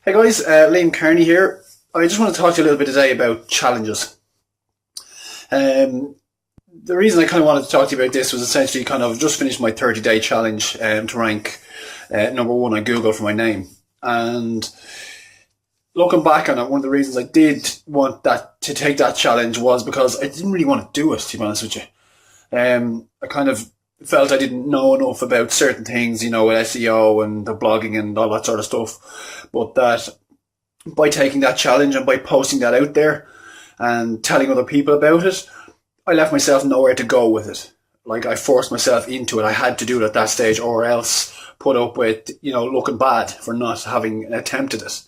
Hey guys, Liam Kearney here. I just want to talk to you a little bit today about challenges. Um, the reason I kind of wanted to talk to you about this was essentially kind of just finished my 30-day challenge to rank number one on Google for my name. And looking back on it, one of the reasons I did want that to take that challenge was because I didn't really want to do it, to be honest with you. I kind of felt I didn't know enough about certain things, with SEO and the blogging and all that sort of stuff. But that by taking that challenge and by posting that out there and telling other people about it, I left myself nowhere to go with it. Like, I forced myself into it. I had to do it at that stage, or else put up with, looking bad for not having attempted it.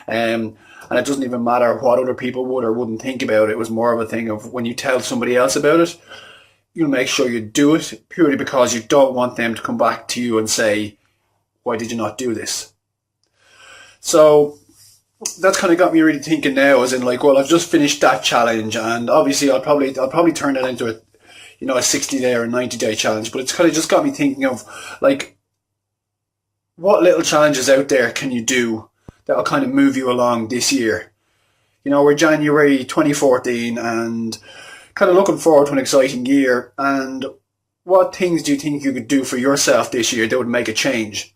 And it doesn't even matter what other people would or wouldn't think about it. It was more of a thing of when you tell somebody else about it, you'll make sure you do it purely because you don't want them to come back to you and say, why did you not do this? So that's kind of got me really thinking now, as in, like, well, I've just finished that challenge, and obviously I'll probably turn that into a 60-day or a 90-day challenge. But it's kind of just got me thinking of, like, what little challenges out there can you do that'll kind of move you along this year? We're January 2014 and kind of looking forward to an exciting year. And what things do you think you could do for yourself this year that would make a change?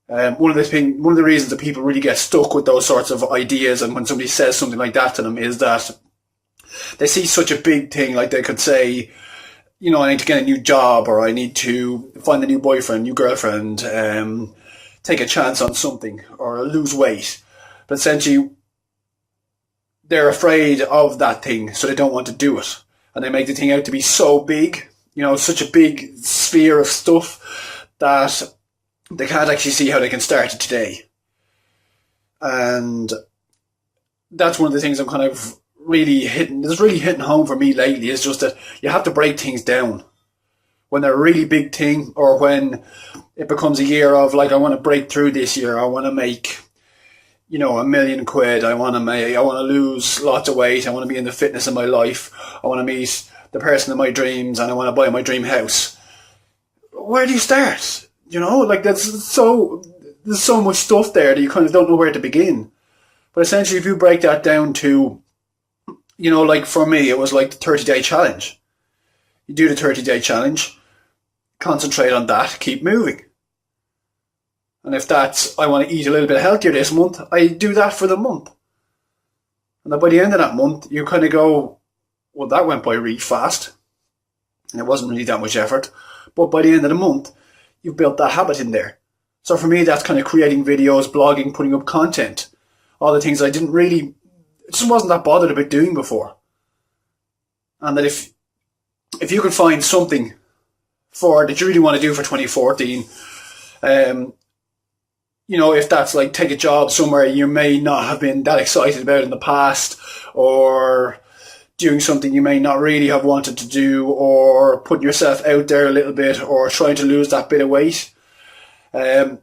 One of the reasons that people really get stuck with those sorts of ideas, and when somebody says something like that to them, is that they see such a big thing. Like, they could say, I need to get a new job, or I need to find a new boyfriend, new girlfriend, take a chance on something, or lose weight. But essentially, they're afraid of that thing, so they don't want to do it. And they make the thing out to be so big, such a big sphere of stuff, that they can't actually see how they can start it today. And that's one of the things I'm kind of it's really hitting home for me lately, is just that you have to break things down. When they're a really big thing, or when it becomes a year of, like, I want to break through this year, I want to make, £1 million. I want to lose lots of weight. I want to be in the fitness of my life. I want to meet the person of my dreams, and I want to buy my dream house. Where do you start? Like, there's so much stuff there that you kind of don't know where to begin. But essentially, if you break that down to, like for me, it was like the 30-day challenge. You do the 30-day challenge, concentrate on that, keep moving. And if that's, I want to eat a little bit healthier this month, I do that for the month. And then by the end of that month, you kind of go, well, that went by really fast. And it wasn't really that much effort. But by the end of the month, you've built that habit in there. So for me, that's kind of creating videos, blogging, putting up content. All the things I just wasn't that bothered about doing before. And that if you could find something that you really want to do for 2014, if that's like take a job somewhere you may not have been that excited about in the past, or doing something you may not really have wanted to do, or putting yourself out there a little bit, or trying to lose that bit of weight. I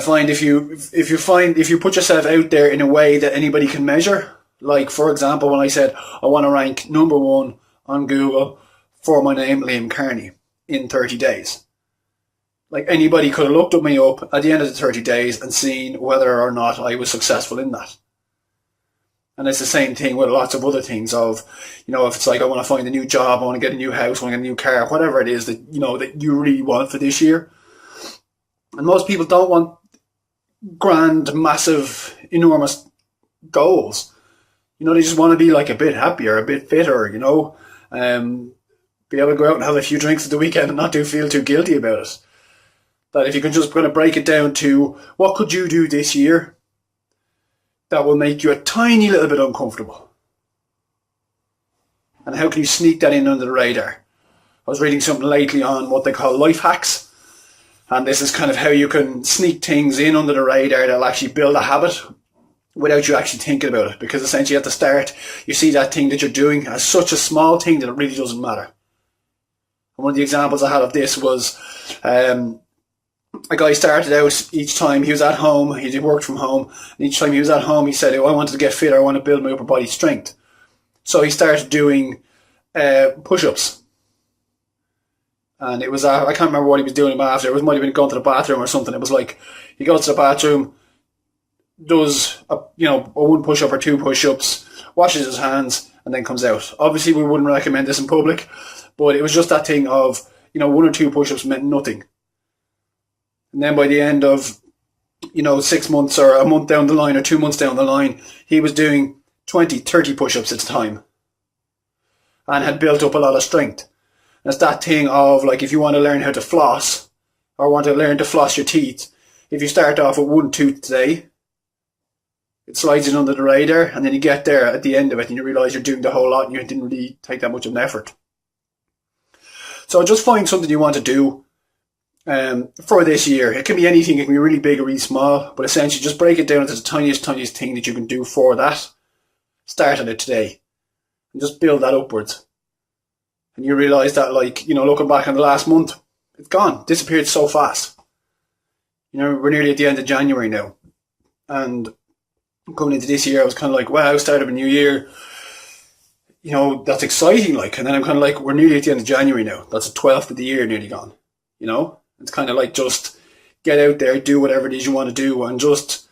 find if you put yourself out there in a way that anybody can measure, like, for example, when I said I want to rank number one on Google for my name, Liam Kearney, in 30 days. Like, anybody could have looked at me up at the end of the 30 days and seen whether or not I was successful in that. And it's the same thing with lots of other things of, if it's like, I want to find a new job, I want to get a new house, I want to get a new car, whatever it is that, that you really want for this year. And most people don't want grand, massive, enormous goals. They just want to be like a bit happier, a bit fitter, be able to go out and have a few drinks at the weekend and not feel too guilty about it. That if you can just kind of break it down to what could you do this year that will make you a tiny little bit uncomfortable, and how can you sneak that in under the radar? I was reading something lately on what they call life hacks, and this is kind of how you can sneak things in under the radar that'll actually build a habit without you actually thinking about it. Because essentially at the start, you see that thing that you're doing as such a small thing that it really doesn't matter. And one of the examples I had of this was a guy started out, each time he was at home, he worked from home, and each time he was at home he said, I wanted to get fitter, I want to build my upper body strength. So he started doing push-ups. And it was, I can't remember what he was doing after. It might have been going to the bathroom or something. It was like, he goes to the bathroom, does a one push-up or two push-ups, washes his hands, and then comes out. Obviously, we wouldn't recommend this in public, but it was just that thing of, one or two push-ups meant nothing. And then by the end of, 6 months or a month down the line or 2 months down the line, he was doing 20, 30 push-ups at a time and had built up a lot of strength. And it's that thing of, like, if you want to learn how to floss or want to learn to floss your teeth, if you start off with one tooth today, it slides in under the radar, and then you get there at the end of it and you realise you're doing the whole lot and you didn't really take that much of an effort. So just find something you want to do for this year. It can be anything. It can be really big or really small, but essentially just break it down into the tiniest thing that you can do for that. Start on it today and just build that upwards. And you realise that, looking back on the last month, it's gone, disappeared so fast. We're nearly at the end of January now. And coming into this year, I was kind of like, wow, start of a new year. That's exciting, And then I'm kind of like, we're nearly at the end of January now. That's the 12th of the year nearly gone. It's kind of like, just get out there, do whatever it is you want to do, and just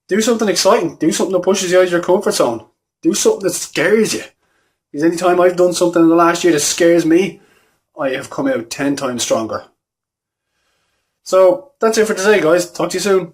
do something exciting. Do something that pushes you out of your comfort zone. Do something that scares you. Because anytime I've done something in the last year that scares me, I have come out 10 times stronger. So that's it for today, guys. Talk to you soon.